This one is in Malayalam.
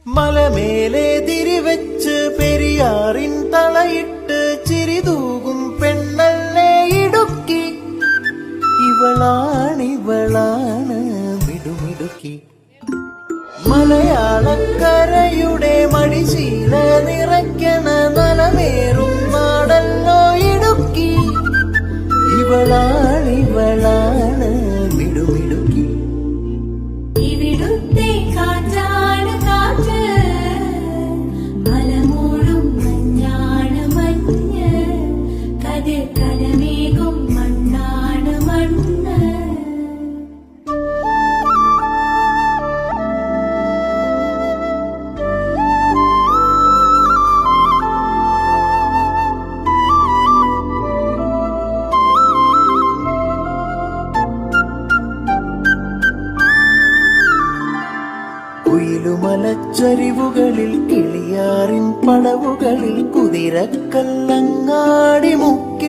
മലമേലെ തിരിവെച്ച് പെരിയാറിൻ തളയിട്ട് ചിരിതൂകും പെണ്ണല്ലേ ഇടുക്കി. ഇവളാണ് മിടുമിടുക്കി. മലയാളക്കരയുടെ മടിശീല നിറയ്ക്കണ നലമേറും നാടല്ലോ ഇടുക്കി. ഇവളാണ് മിടുമിടുക്കി. ഇവിടുത്തെ കാറ്റാണ് കാറ്റ്, മലമൂടും മഞ്ഞാണ് മഞ്ഞ്, കതിർ കലമേകും മണ്ണാണ് മണ്ണ്. കുയിലുമലച്ചരിവുകളിൽ കിളിയാറിൻ പടവുകളിൽ കുതിരക്കല്ലങ്ങാടി മുക്കി